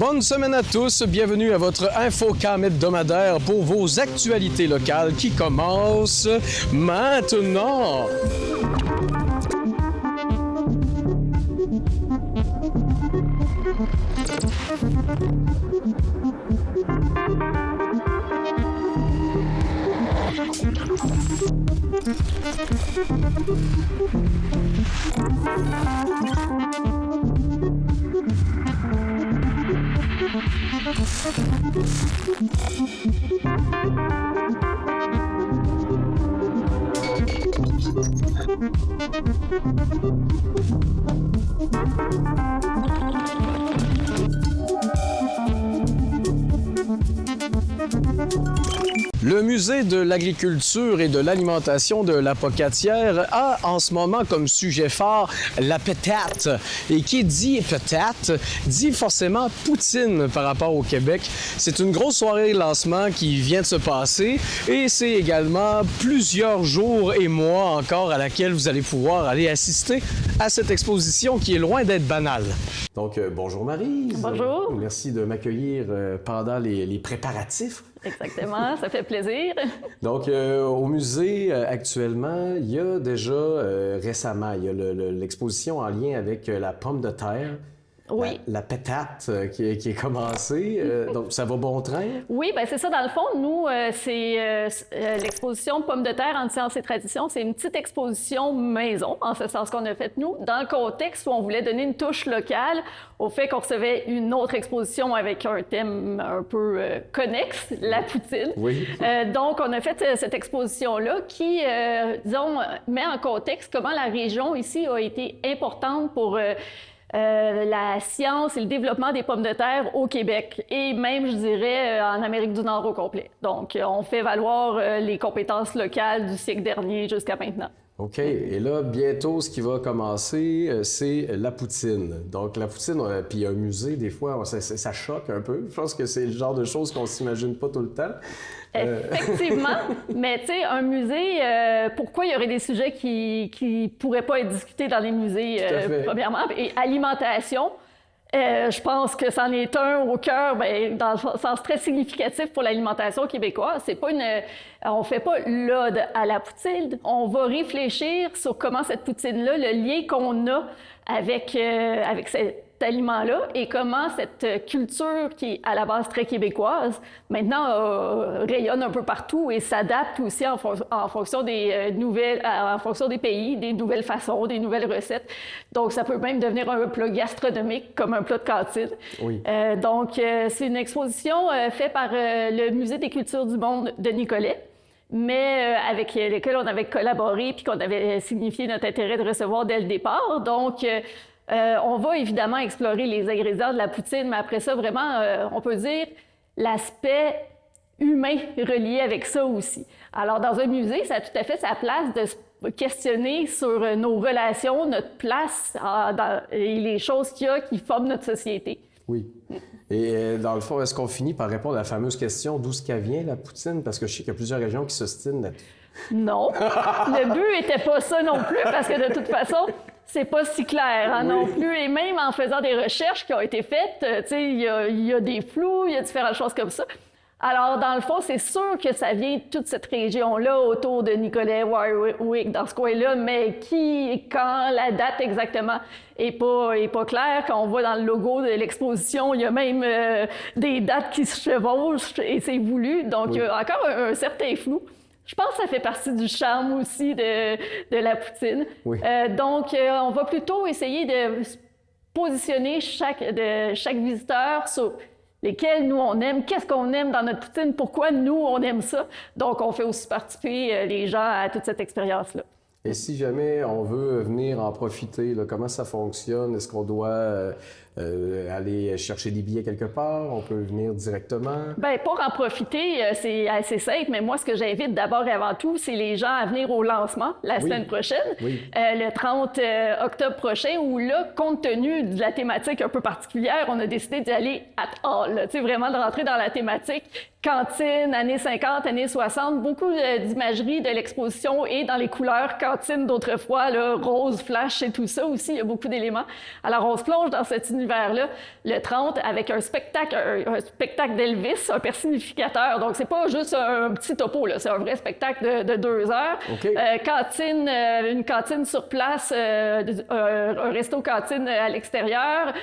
Bonne semaine à tous, bienvenue à votre InfoCam hebdomadaire pour vos actualités locales qui commencent maintenant. Le Musée de l'agriculture et de l'alimentation de la Pocatière a en ce moment comme sujet phare la pétate. Et qui dit pétate dit forcément poutine par rapport au Québec. C'est une grosse soirée de lancement qui vient de se passer et c'est également plusieurs jours et mois encore à laquelle vous allez pouvoir aller assister à cette exposition qui est loin d'être banale. Donc, bonjour Maryse. Bonjour. Merci de m'accueillir pendant les préparatifs. Exactement, ça fait plaisir. Donc, au musée, actuellement, il y a déjà récemment, il y a l'exposition en lien avec la pomme de terre. Oui. La pétate qui est commencée. Donc, ça va bon train? Oui, bien c'est ça. Dans le fond, nous, c'est l'exposition Pommes de terre en sciences et traditions. C'est une petite exposition maison, en ce sens qu'on a fait nous, dans le contexte où on voulait donner une touche locale au fait qu'on recevait une autre exposition avec un thème un peu connexe, la poutine. Oui. Donc, on a fait cette exposition-là qui, disons, met en contexte comment la région ici a été importante pour... la science et le développement des pommes de terre au Québec et même, je dirais, en Amérique du Nord au complet. Donc, on fait valoir les compétences locales du siècle dernier jusqu'à maintenant. OK. Et là, bientôt, ce qui va commencer, c'est la poutine. Donc, la poutine, puis un musée, des fois, ça choque un peu. Je pense que c'est le genre de choses qu'on s'imagine pas tout le temps. Effectivement, mais tu sais, un musée, pourquoi il y aurait des sujets qui pourraient pas être discutés dans les musées, premièrement? Et alimentation, je pense que c'en est un au cœur, bien, dans le sens très significatif pour l'alimentation québécoise. C'est pas on fait pas l'ode à la poutine, on va réfléchir sur comment cette poutine-là, le lien qu'on a avec cet aliment-là et comment cette culture qui est à la base très québécoise, maintenant rayonne un peu partout et s'adapte aussi en fonction des en fonction des pays, des nouvelles façons, des nouvelles recettes. Donc, ça peut même devenir un plat gastronomique comme un plat de cantine. Oui. Donc, c'est une exposition faite par le Musée des cultures du monde de Nicolet, mais avec lesquels on avait collaboré puis qu'on avait signifié notre intérêt de recevoir dès le départ. Donc, on va évidemment explorer les ingrédients de la poutine, mais après ça, vraiment, on peut dire l'aspect humain relié avec ça aussi. Alors, dans un musée, ça a tout à fait sa place de se questionner sur nos relations, notre place et les choses qu'il y a qui forment notre société. Oui. Et dans le fond, est-ce qu'on finit par répondre à la fameuse question d'où ce qu'elle vient, la poutine? Parce que je sais qu'il y a plusieurs régions qui s'ostinent là-dessus. Non. Le but n'était pas ça non plus, parce que de toute façon, c'est pas si clair hein, non plus. Et même en faisant des recherches qui ont été faites, tu sais, il y a des flous, il y a différentes choses comme ça. Alors, dans le fond, c'est sûr que ça vient de toute cette région-là autour de Nicolet, Warwick, dans ce coin-là, mais qui, quand, la date exactement est pas claire. Quand on voit dans le logo de l'exposition, il y a même des dates qui se chevauchent et c'est voulu. Donc, il y a encore un certain flou. Je pense que ça fait partie du charme aussi de la poutine. Oui. Donc, on va plutôt essayer de positionner chaque visiteur sur lesquels nous on aime, qu'est-ce qu'on aime dans notre poutine, pourquoi nous on aime ça. Donc, on fait aussi participer les gens à toute cette expérience-là. Et si jamais on veut venir en profiter, là, comment ça fonctionne? Est-ce qu'on doit aller chercher des billets quelque part? On peut venir directement? Bien, pour en profiter, c'est assez simple, mais moi, ce que j'invite d'abord et avant tout, c'est les gens à venir au lancement la semaine prochaine, le 30 octobre prochain, où là, compte tenu de la thématique un peu particulière, on a décidé d'y aller at all, tu sais, vraiment de rentrer dans la thématique cantine, années 50, années 60, beaucoup d'imagerie de l'exposition et dans les couleurs cantine d'autrefois, là, rose, flash et tout ça aussi, il y a beaucoup d'éléments. Alors, on se plonge dans cet univers univers-là le 30 avec un spectacle d'Elvis, un personnificateur. Donc, c'est pas juste un petit topo, là, c'est un vrai spectacle de 2 heures. Okay. Une cantine sur place, un resto-cantine à l'extérieur.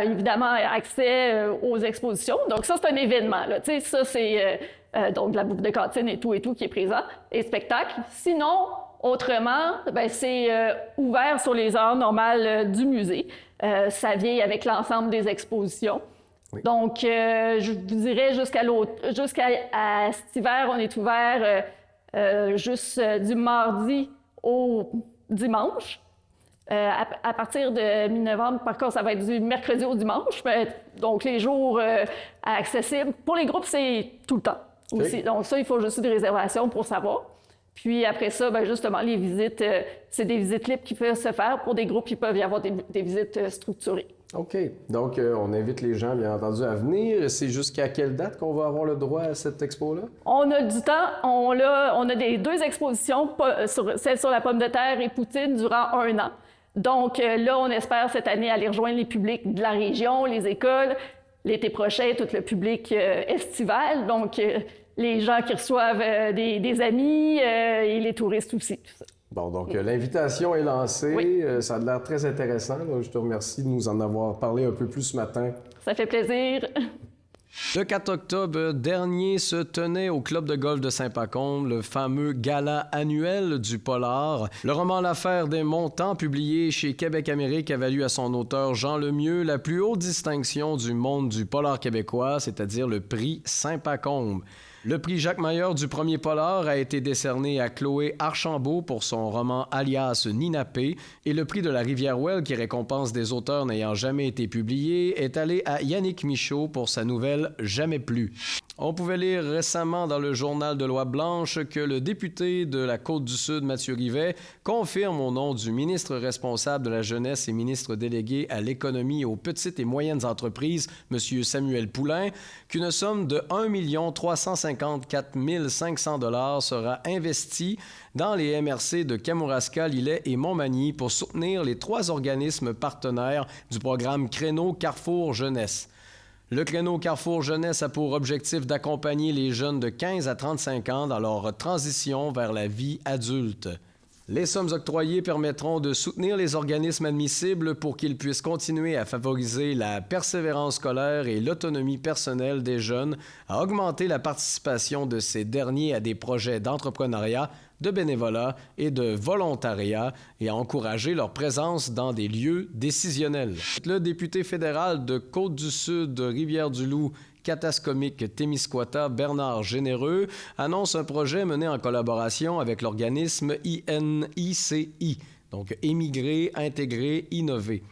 Évidemment, accès aux expositions. Donc, ça, c'est un événement. Là. Tu sais, ça, c'est donc la bouffe de cantine et tout qui est présent, et spectacle. Sinon, autrement, ben, c'est ouvert sur les heures normales du musée. Ça vient avec l'ensemble des expositions. Oui. Donc, je vous dirais, jusqu'à cet hiver, on est ouvert juste du mardi au dimanche. À partir de mi-novembre, par contre, ça va être du mercredi au dimanche. Donc, les jours accessibles. Pour les groupes, c'est tout le temps aussi. Donc, ça, il faut juste des réservations pour savoir. Puis après ça, bien, justement, les visites, c'est des visites libres qui peuvent se faire. Pour des groupes, il peut y avoir des visites structurées. OK. Donc, on invite les gens, bien entendu, à venir. C'est jusqu'à quelle date qu'on va avoir le droit à cette expo-là? On a du temps. On a deux expositions, celle sur la pomme de terre et poutine, durant 1 an. Donc là, on espère cette année aller rejoindre les publics de la région, les écoles, l'été prochain, tout le public estival. Donc, les gens qui reçoivent des amis et les touristes aussi. Tout ça. Bon, donc l'invitation est lancée. Oui. Ça a l'air très intéressant. Donc, je te remercie de nous en avoir parlé un peu plus ce matin. Ça fait plaisir. Le 4 octobre dernier se tenait au club de golf de Saint-Pacôme le fameux gala annuel du polar. Le roman L'affaire des montants, publié chez Québec Amérique, a valu à son auteur Jean Lemieux la plus haute distinction du monde du polar québécois, c'est-à-dire le prix Saint-Pacôme. Le prix Jacques Maillard du premier polar a été décerné à Chloé Archambault pour son roman Alias Ninapé, et le prix de la Rivière-Ouelle, qui récompense des auteurs n'ayant jamais été publiés, est allé à Yannick Michaud pour sa nouvelle Jamais plus. On pouvait lire récemment dans le journal de Loi-Blanche que le député de la Côte-du-Sud, Mathieu Rivet, confirme au nom du ministre responsable de la Jeunesse et ministre délégué à l'économie et aux petites et moyennes entreprises, M. Samuel Poulain, qu'une somme de 1 354 500 $ sera investie dans les MRC de Kamouraska, Lillet et Montmagny pour soutenir les 3 organismes partenaires du programme Créneau Carrefour Jeunesse. Le Créneau Carrefour Jeunesse a pour objectif d'accompagner les jeunes de 15 à 35 ans dans leur transition vers la vie adulte. Les sommes octroyées permettront de soutenir les organismes admissibles pour qu'ils puissent continuer à favoriser la persévérance scolaire et l'autonomie personnelle des jeunes, à augmenter la participation de ces derniers à des projets d'entrepreneuriat, de bénévolat et de volontariat et à encourager leur présence dans des lieux décisionnels. Le député fédéral de Côte-du-Sud, Rivière-du-Loup, Katascomique, Témiscouata, Bernard Généreux, annonce un projet mené en collaboration avec l'organisme INICI, donc Émigrer, Intégrer, Innover,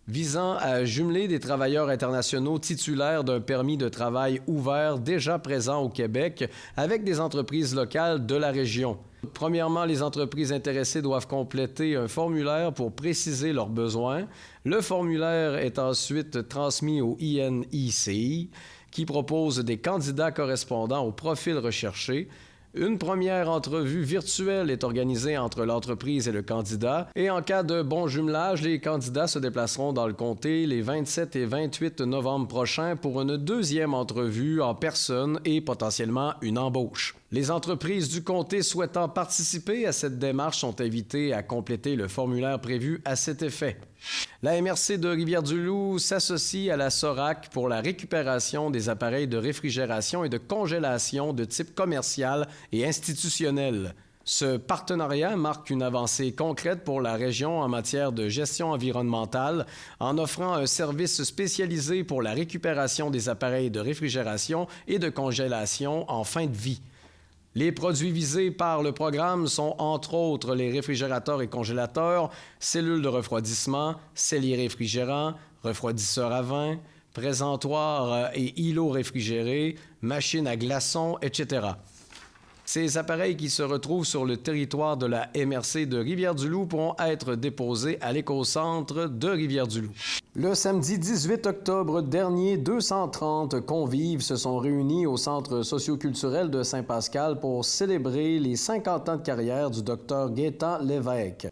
visant à jumeler des travailleurs internationaux titulaires d'un permis de travail ouvert déjà présent au Québec avec des entreprises locales de la région. Premièrement, les entreprises intéressées doivent compléter un formulaire pour préciser leurs besoins. Le formulaire est ensuite transmis au INICI, qui propose des candidats correspondant au profil recherché. Une première entrevue virtuelle est organisée entre l'entreprise et le candidat et en cas de bon jumelage, les candidats se déplaceront dans le comté les 27 et 28 novembre prochains pour une deuxième entrevue en personne et potentiellement une embauche. Les entreprises du comté souhaitant participer à cette démarche sont invitées à compléter le formulaire prévu à cet effet. La MRC de Rivière-du-Loup s'associe à la SORAC pour la récupération des appareils de réfrigération et de congélation de type commercial et institutionnel. Ce partenariat marque une avancée concrète pour la région en matière de gestion environnementale en offrant un service spécialisé pour la récupération des appareils de réfrigération et de congélation en fin de vie. Les produits visés par le programme sont entre autres les réfrigérateurs et congélateurs, cellules de refroidissement, celliers réfrigérants, refroidisseurs à vin, présentoirs et îlots réfrigérés, machines à glaçons, etc. Ces appareils qui se retrouvent sur le territoire de la MRC de Rivière-du-Loup pourront être déposés à l'écocentre de Rivière-du-Loup. Le samedi 18 octobre dernier, 230 convives se sont réunis au Centre socioculturel de Saint-Pascal pour célébrer les 50 ans de carrière du docteur Gaétan Lévesque.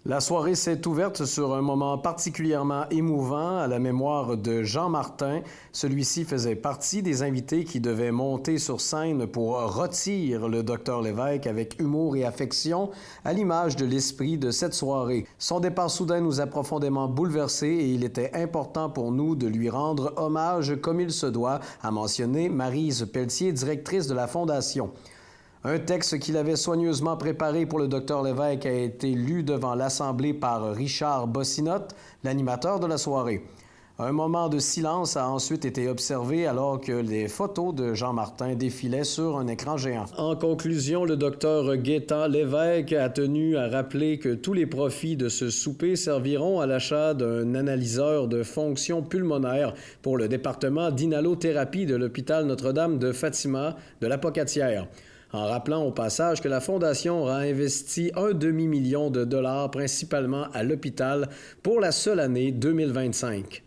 La soirée s'est ouverte sur un moment particulièrement émouvant à la mémoire de Jean Martin. Celui-ci faisait partie des invités qui devaient monter sur scène pour rôtir le Dr Lévesque avec humour et affection, à l'image de l'esprit de cette soirée. Son départ soudain nous a profondément bouleversés et il était important pour nous de lui rendre hommage comme il se doit, a mentionné Maryse Pelletier, directrice de la Fondation. Un texte qu'il avait soigneusement préparé pour le Dr Lévesque a été lu devant l'Assemblée par Richard Bossinotte, l'animateur de la soirée. Un moment de silence a ensuite été observé alors que les photos de Jean Martin défilaient sur un écran géant. En conclusion, le Dr Gaétan Lévesque a tenu à rappeler que tous les profits de ce souper serviront à l'achat d'un analyseur de fonction pulmonaire pour le département d'inhalothérapie de l'hôpital Notre-Dame de Fatima de la Pocatière. En rappelant au passage que la Fondation aura investi un demi-million de dollars principalement à l'hôpital pour la seule année 2025.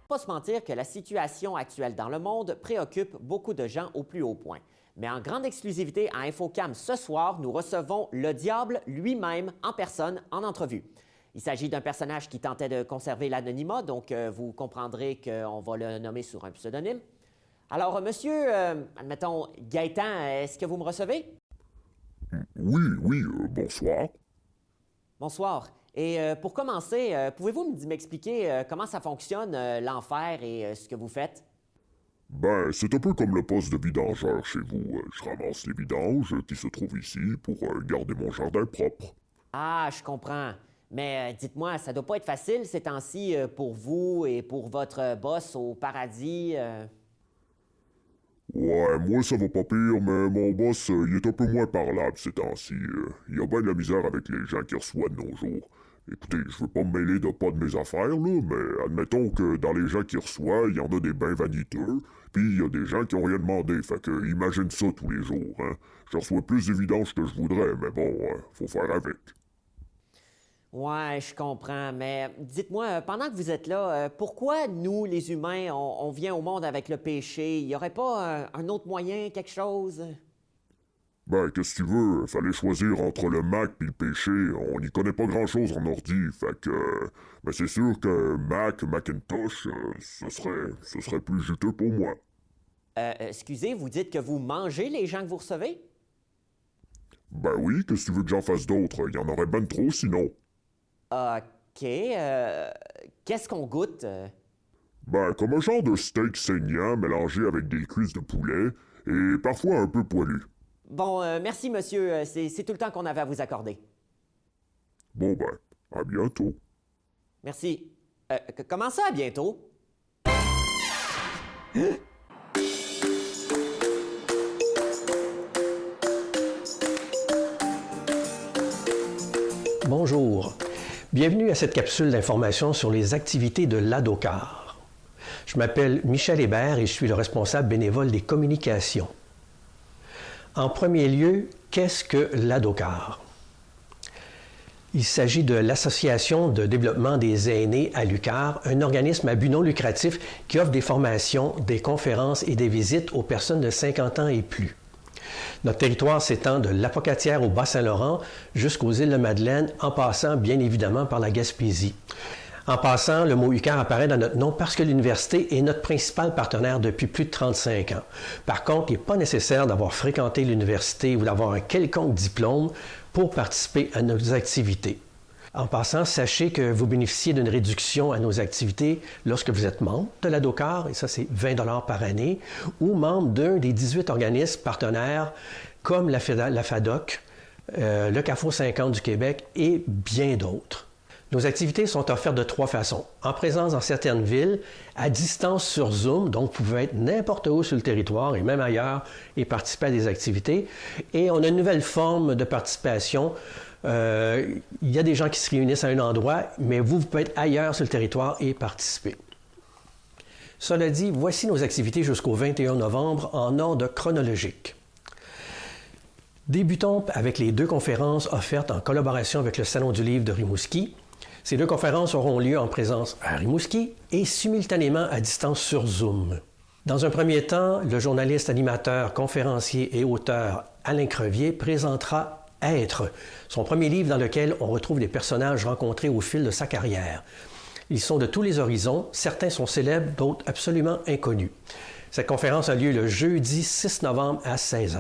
Pas se mentir que la situation actuelle dans le monde préoccupe beaucoup de gens au plus haut point. Mais en grande exclusivité à Infocam ce soir, nous recevons le diable lui-même en personne en entrevue. Il s'agit d'un personnage qui tentait de conserver l'anonymat, donc vous comprendrez qu'on va le nommer sur un pseudonyme. Alors, monsieur, admettons, Gaétan, est-ce que vous me recevez? Oui, bonsoir. Bonsoir. Et pour commencer, pouvez-vous m'expliquer comment ça fonctionne, l'enfer et ce que vous faites? Ben, c'est un peu comme le poste de vidangeur chez vous. Je ramasse les vidanges qui se trouvent ici pour garder mon jardin propre. Ah, je comprends. Mais dites-moi, ça doit pas être facile ces temps-ci pour vous et pour votre boss au paradis. Ouais, moi ça va pas pire, mais mon boss, il est un peu moins parlable ces temps-ci. Il a bien de la misère avec les gens qui reçoivent de nos jours. Écoutez, je veux pas me mêler de pas de mes affaires, là, mais admettons que dans les gens qui reçoivent, il y en a des ben vaniteux, puis il y a des gens qui ont rien demandé, fait que imagine ça tous les jours, hein. Je reçois plus de vidanges que je voudrais, mais bon, faut faire avec. Ouais, je comprends, mais dites-moi, pendant que vous êtes là, pourquoi nous, les humains, on vient au monde avec le péché? Il y aurait pas un autre moyen, quelque chose? Ben, qu'est-ce que tu veux? Fallait choisir entre le Mac et le péché. On n'y connaît pas grand-chose en ordi, fait que... Ben, c'est sûr que Macintosh, ce serait plus juteux pour moi. Excusez, vous dites que vous mangez les gens que vous recevez? Ben oui, qu'est-ce que tu veux que j'en fasse d'autre? Il y en aurait ben trop sinon. OK, qu'est-ce qu'on goûte? Ben, comme un genre de steak saignant mélangé avec des cuisses de poulet et parfois un peu poilu. Bon, merci, monsieur. C'est tout le temps qu'on avait à vous accorder. Bon ben, à bientôt. Merci. Comment ça, à bientôt? Bonjour. Bienvenue à cette capsule d'information sur les activités de l'ADOCAR. Je m'appelle Michel Hébert et je suis le responsable bénévole des communications. En premier lieu, qu'est-ce que l'ADOCAR? Il s'agit de l'Association de développement des aînés à l'UQAR, un organisme à but non lucratif qui offre des formations, des conférences et des visites aux personnes de 50 ans et plus. Notre territoire s'étend de la Pocatière au Bas-Saint-Laurent jusqu'aux îles de Madeleine, en passant bien évidemment par la Gaspésie. En passant, le mot UQAR apparaît dans notre nom parce que l'université est notre principal partenaire depuis plus de 35 ans. Par contre, il n'est pas nécessaire d'avoir fréquenté l'université ou d'avoir un quelconque diplôme pour participer à nos activités. En passant, sachez que vous bénéficiez d'une réduction à nos activités lorsque vous êtes membre de l'ADOCAR, et ça c'est 20 $ par année, ou membre d'un des 18 organismes partenaires comme la FADOC, le CAFO 50 du Québec et bien d'autres. Nos activités sont offertes de 3 façons. En présence dans certaines villes, à distance sur Zoom, donc vous pouvez être n'importe où sur le territoire et même ailleurs et participer à des activités. Et on a une nouvelle forme de participation. Il y a des gens qui se réunissent à un endroit, mais vous pouvez être ailleurs sur le territoire et participer. Cela dit, voici nos activités jusqu'au 21 novembre en ordre chronologique. Débutons avec les 2 conférences offertes en collaboration avec le Salon du livre de Rimouski. Ces 2 conférences auront lieu en présence à Rimouski et simultanément à distance sur Zoom. Dans un premier temps, le journaliste, animateur, conférencier et auteur Alain Crevier présentera Être, son premier livre dans lequel on retrouve les personnages rencontrés au fil de sa carrière. Ils sont de tous les horizons, certains sont célèbres, d'autres absolument inconnus. Cette conférence a lieu le jeudi 6 novembre à 16h.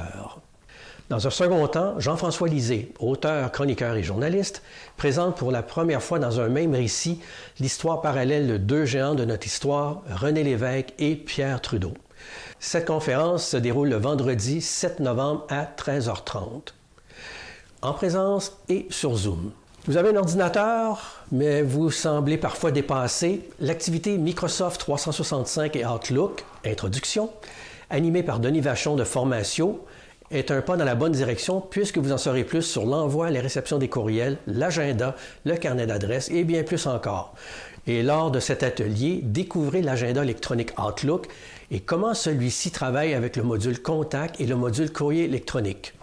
Dans un second temps, Jean-François Lisée, auteur, chroniqueur et journaliste, présente pour la première fois dans un même récit l'histoire parallèle de 2 géants de notre histoire, René Lévesque et Pierre Trudeau. Cette conférence se déroule le vendredi 7 novembre à 13h30. En présence et sur Zoom. Vous avez un ordinateur, mais vous semblez parfois dépasser. L'activité Microsoft 365 et Outlook, Introduction, animée par Denis Vachon de Formatio, est un pas dans la bonne direction puisque vous en saurez plus sur l'envoi, les réceptions des courriels, l'agenda, le carnet d'adresses et bien plus encore. Et lors de cet atelier, découvrez l'agenda électronique Outlook et comment celui-ci travaille avec le module Contact et le module courrier électronique.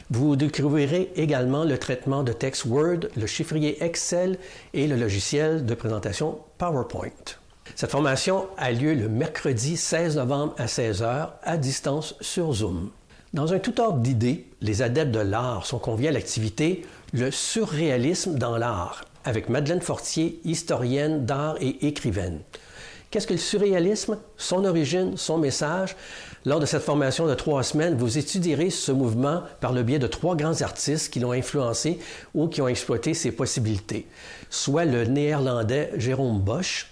Vous découvrirez également le traitement de texte Word, le chiffrier Excel et le logiciel de présentation PowerPoint. Cette formation a lieu le mercredi 16 novembre à 16h à distance sur Zoom. Dans un tout ordre d'idées, les adeptes de l'art sont conviés à l'activité « Le surréalisme dans l'art » avec Madeleine Fortier, historienne d'art et écrivaine. Qu'est-ce que le surréalisme? Son origine, son message? Lors de cette formation de 3 semaines, vous étudierez ce mouvement par le biais de 3 grands artistes qui l'ont influencé ou qui ont exploité ses possibilités, soit le néerlandais Jérôme Bosch,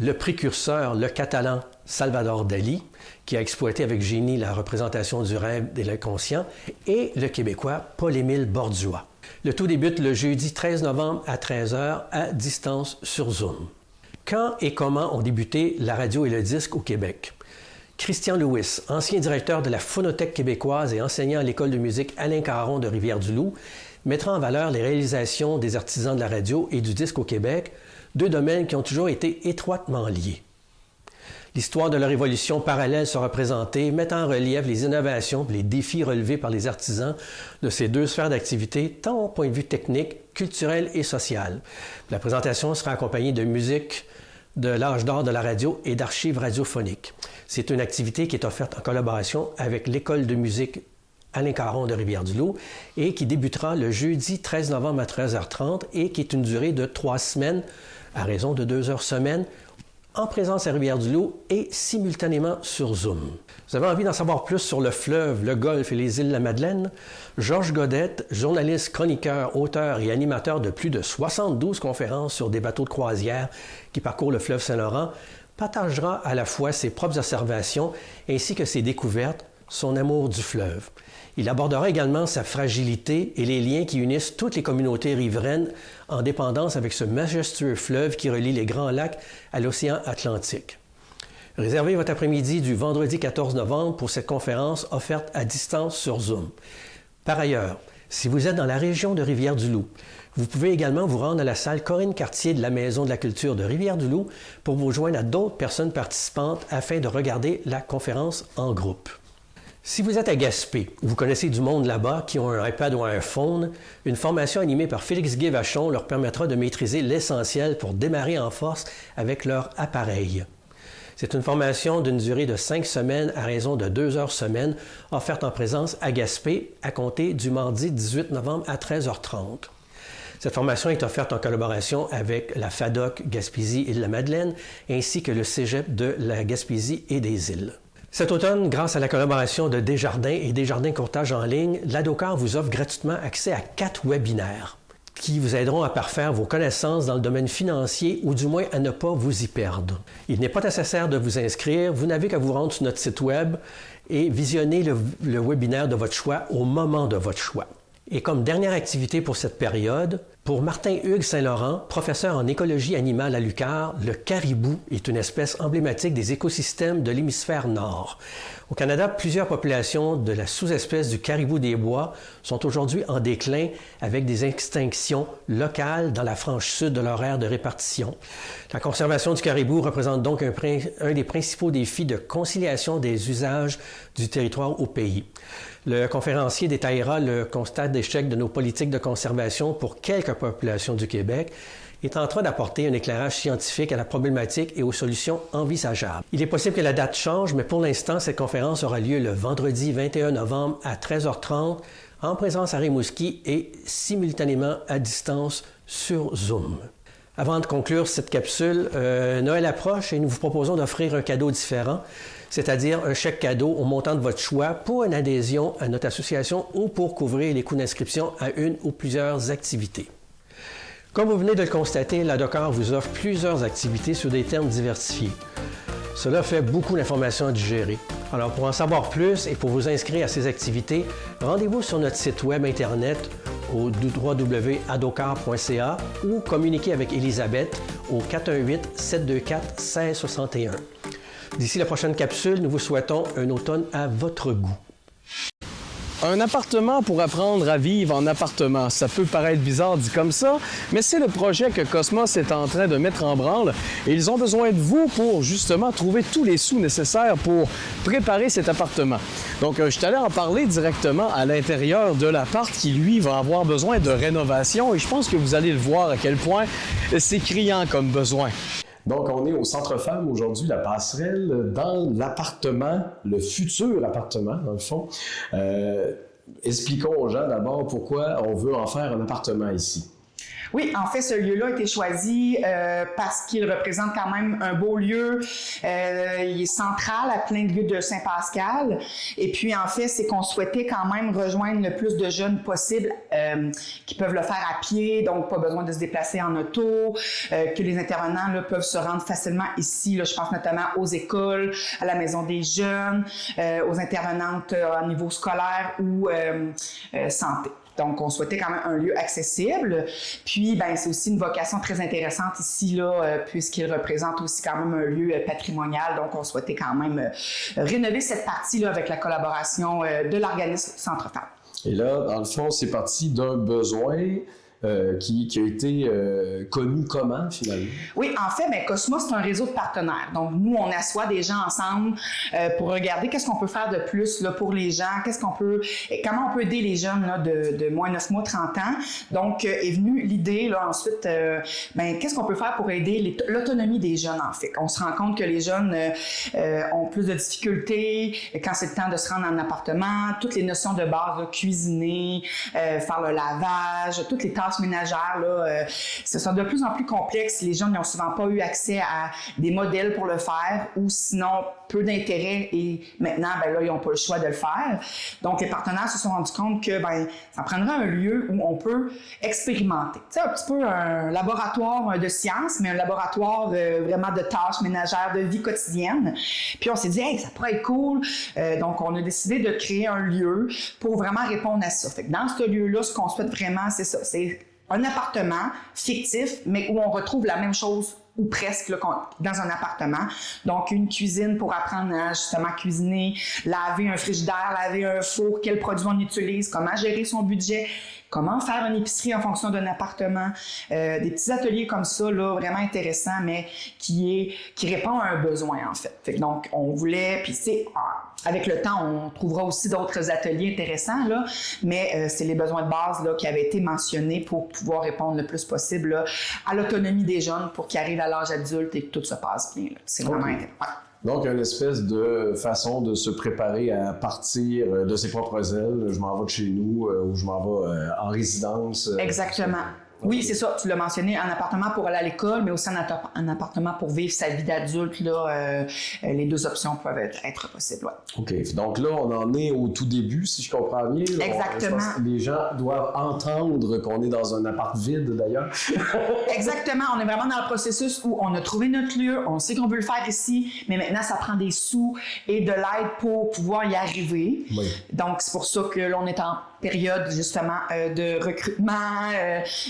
le précurseur, le catalan Salvador Dalí, qui a exploité avec génie la représentation du rêve et de l'inconscient, et le Québécois Paul-Émile Bordua. Le tout débute le jeudi 13 novembre à 13h à distance sur Zoom. Quand et comment ont débuté la radio et le disque au Québec? Christian Lewis, ancien directeur de la Phonothèque québécoise et enseignant à l'École de musique Alain Caron de Rivière-du-Loup, mettra en valeur les réalisations des artisans de la radio et du disque au Québec, 2 domaines qui ont toujours été étroitement liés. L'histoire de leur évolution parallèle sera présentée, mettant en relief les innovations et les défis relevés par les artisans de ces 2 sphères d'activité, tant au point de vue technique, culturel et social. La présentation sera accompagnée de musique de l'âge d'or de la radio et d'archives radiophoniques. C'est une activité qui est offerte en collaboration avec l'École de musique Alain Caron de Rivière-du-Loup et qui débutera le jeudi 13 novembre à 13h30 et qui est une durée de 3 semaines à raison de 2 heures semaine en présence à Rivière-du-Loup et simultanément sur Zoom. Vous avez envie d'en savoir plus sur le fleuve, le golfe et les îles de la Madeleine? Georges Godette, journaliste, chroniqueur, auteur et animateur de plus de 72 conférences sur des bateaux de croisière qui parcourent le fleuve Saint-Laurent, partagera à la fois ses propres observations ainsi que ses découvertes, son amour du fleuve. Il abordera également sa fragilité et les liens qui unissent toutes les communautés riveraines en dépendance avec ce majestueux fleuve qui relie les Grands Lacs à l'océan Atlantique. Réservez votre après-midi du vendredi 14 novembre pour cette conférence offerte à distance sur Zoom. Par ailleurs, si vous êtes dans la région de Rivière-du-Loup, vous pouvez également vous rendre à la salle Corinne Cartier de la Maison de la Culture de Rivière-du-Loup pour vous joindre à d'autres personnes participantes afin de regarder la conférence en groupe. Si vous êtes à Gaspé, ou vous connaissez du monde là-bas qui ont un iPad ou un iPhone, une formation animée par Félix Gué-Vachon leur permettra de maîtriser l'essentiel pour démarrer en force avec leur appareil. C'est une formation d'une durée de 5 semaines à raison de 2 heures semaine, offerte en présence à Gaspé à compter du mardi 18 novembre à 13h30. Cette formation est offerte en collaboration avec la FADOC Gaspésie et de la Madeleine, ainsi que le Cégep de la Gaspésie et des Îles. Cet automne, grâce à la collaboration de Desjardins et Desjardins Courtage en ligne, l'ADOCAR vous offre gratuitement accès à 4 webinaires qui vous aideront à parfaire vos connaissances dans le domaine financier ou du moins à ne pas vous y perdre. Il n'est pas nécessaire de vous inscrire, vous n'avez qu'à vous rendre sur notre site web et visionner le webinaire de votre choix au moment de votre choix. Et comme dernière activité pour cette période, pour Martin-Hugues Saint-Laurent, professeur en écologie animale à l'UQAR, le caribou est une espèce emblématique des écosystèmes de l'hémisphère nord. Au Canada, plusieurs populations de la sous-espèce du caribou des bois sont aujourd'hui en déclin avec des extinctions locales dans la frange sud de leur aire de répartition. La conservation du caribou représente donc un des principaux défis de conciliation des usages du territoire au pays. Le conférencier détaillera le constat d'échec de nos politiques de conservation pour quelques populations du Québec est en train d'apporter un éclairage scientifique à la problématique et aux solutions envisageables. Il est possible que la date change, mais pour l'instant, cette conférence aura lieu le vendredi 21 novembre à 13h30 en présence à Rimouski et simultanément à distance sur Zoom. Avant de conclure cette capsule, Noël approche et nous vous proposons d'offrir un cadeau différent, c'est-à-dire un chèque cadeau au montant de votre choix pour une adhésion à notre association ou pour couvrir les coûts d'inscription à une ou plusieurs activités. Comme vous venez de le constater, l'ADOCAR vous offre plusieurs activités sur des thèmes diversifiés. Cela fait beaucoup d'informations à digérer. Alors, pour en savoir plus et pour vous inscrire à ces activités, rendez-vous sur notre site web Internet au www.adocar.ca ou communiquez avec Elisabeth au 418-724-1661. D'ici la prochaine capsule, nous vous souhaitons un automne à votre goût. Un appartement pour apprendre à vivre en appartement. Ça peut paraître bizarre dit comme ça, mais c'est le projet que Cosmos est en train de mettre en branle et ils ont besoin de vous pour justement trouver tous les sous nécessaires pour préparer cet appartement. Donc, je suis allé en parler directement à l'intérieur de l'appart qui, lui, va avoir besoin de rénovation et je pense que vous allez le voir à quel point c'est criant comme besoin. Donc, on est au Centre Femme aujourd'hui, la passerelle, dans l'appartement, le futur appartement, dans le fond. Expliquons aux gens d'abord pourquoi on veut en faire un appartement ici. Oui, en fait, ce lieu-là a été choisi parce qu'il représente quand même un beau lieu. Il est central à plein de lieux de Saint-Pascal. Et puis, en fait, c'est qu'on souhaitait quand même rejoindre le plus de jeunes possible qui peuvent le faire à pied, donc pas besoin de se déplacer en auto, que les intervenants là, peuvent se rendre facilement ici. Là, je pense notamment aux écoles, à la maison des jeunes, aux intervenantes au niveau scolaire ou santé. Donc, on souhaitait quand même un lieu accessible. Puis, ben, c'est aussi une vocation très intéressante ici, là, puisqu'il représente aussi quand même un lieu patrimonial. Donc, on souhaitait quand même rénover cette partie-là avec la collaboration de l'organisme Centre Femme. Et là, dans le fond, c'est parti d'un besoin qui a été connu comment, finalement? Oui, en fait, ben, Cosmos, c'est un réseau de partenaires. Donc, nous, on assoit des gens ensemble pour regarder qu'est-ce qu'on peut faire de plus là, pour les gens, comment on peut aider les jeunes là, de moins 9 mois, 30 ans. Donc, est venue l'idée, là, ensuite, qu'est-ce qu'on peut faire pour aider l'autonomie des jeunes, en fait. On se rend compte que les jeunes ont plus de difficultés quand c'est le temps de se rendre en appartement, toutes les notions de base, là, cuisiner, faire le lavage, toutes les tâches ménagères, là, ce sont de plus en plus complexes. Les jeunes n'ont souvent pas eu accès à des modèles pour le faire ou sinon peu d'intérêt et maintenant, ben là, ils n'ont pas le choix de le faire. Donc, les partenaires se sont rendus compte que ça prendrait un lieu où on peut expérimenter. Tu sais, un petit peu un laboratoire de sciences, mais un laboratoire vraiment de tâches ménagères, de vie quotidienne. Puis, on s'est dit, hey, ça pourrait être cool. Donc, on a décidé de créer un lieu pour vraiment répondre à ça. Fait que dans ce lieu-là, ce qu'on souhaite vraiment, c'est ça. C'est un appartement fictif, mais où on retrouve la même chose ou presque là, dans un appartement. Donc, une cuisine pour apprendre à justement cuisiner, laver un frigidaire, laver un four, quels produits on utilise, comment gérer son budget, comment faire une épicerie en fonction d'un appartement. Des petits ateliers comme ça, là, vraiment intéressants, mais qui répond à un besoin, en fait. Donc, on voulait, puis c'est avec le temps, on trouvera aussi d'autres ateliers intéressants, là, mais c'est les besoins de base là, qui avaient été mentionnés pour pouvoir répondre le plus possible là, à l'autonomie des jeunes pour qu'ils arrivent à l'âge adulte et que tout se passe bien. Là. C'est vraiment intéressant. Donc, une espèce de façon de se préparer à partir de ses propres ailes. Je m'en vais de chez nous ou je m'en vais en résidence. Exactement. Oui, c'est ça. Tu l'as mentionné, un appartement pour aller à l'école, mais aussi un appartement pour vivre sa vie d'adulte. Là, les deux options peuvent être possibles. Ouais. OK. Donc là, on en est au tout début, si je comprends bien. Là, exactement. Je pense que les gens doivent entendre qu'on est dans un appart vide, d'ailleurs. Exactement. On est vraiment dans le processus où on a trouvé notre lieu, on sait qu'on veut le faire ici, mais maintenant, ça prend des sous et de l'aide pour pouvoir y arriver. Oui. Donc, c'est pour ça que là, on est en période, justement, de recrutement,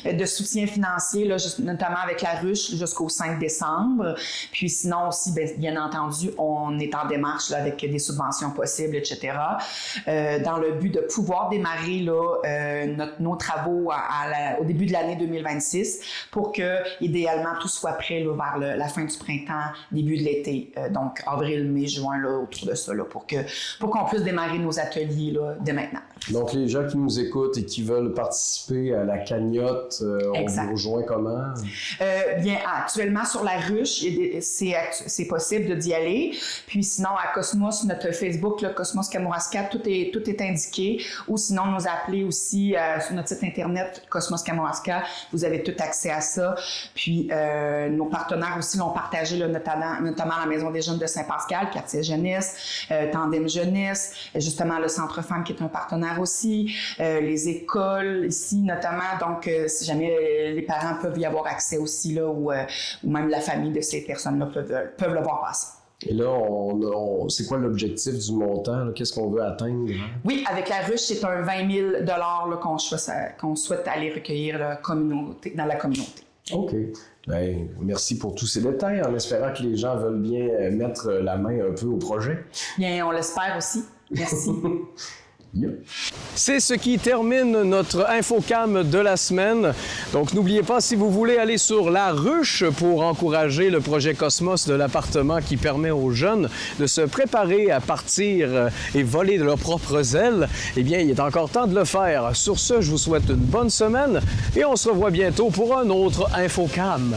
de soutien financier, là, notamment avec la ruche jusqu'au 5 décembre. Puis sinon aussi, bien entendu, on est en démarche là, avec des subventions possibles, etc. Dans le but de pouvoir démarrer là, nos travaux au début de l'année 2026 pour que, idéalement, tout soit prêt là, vers la fin du printemps, début de l'été. Donc, avril, mai, juin, là, autour de ça, là, pour qu'on puisse démarrer nos ateliers là, dès maintenant. Donc, les gens qui nous écoutent et qui veulent participer à la cagnotte On vous rejoint comment? Bien, actuellement, sur la ruche, c'est possible d'y aller. Puis sinon, à Cosmos, notre Facebook, là, Cosmos Kamouraska, tout est indiqué. Ou sinon, nous appeler aussi sur notre site Internet, Cosmos Kamouraska. Vous avez tout accès à ça. Puis nos partenaires aussi l'ont partagé, là, notamment la Maison des jeunes de Saint-Pascal, Quartier Jeunesse, Tandem Jeunesse, justement le Centre Femmes qui est un partenaire aussi, les écoles ici notamment. Donc, si jamais les parents peuvent y avoir accès aussi, là, ou même la famille de ces personnes-là peuvent le voir passer. Et là, c'est quoi l'objectif du montant? Là? Qu'est-ce qu'on veut atteindre? Hein? Oui, avec la ruche, c'est un 20 000 là, qu'on souhaite aller recueillir dans la communauté. OK. Bien, merci pour tous ces détails, en espérant que les gens veulent bien mettre la main un peu au projet. Bien, on l'espère aussi. Merci. C'est ce qui termine notre Infocam de la semaine. Donc, n'oubliez pas, si vous voulez aller sur La Ruche pour encourager le projet Cosmos de l'appartement qui permet aux jeunes de se préparer à partir et voler de leurs propres ailes, eh bien, il est encore temps de le faire. Sur ce, je vous souhaite une bonne semaine et on se revoit bientôt pour un autre Infocam.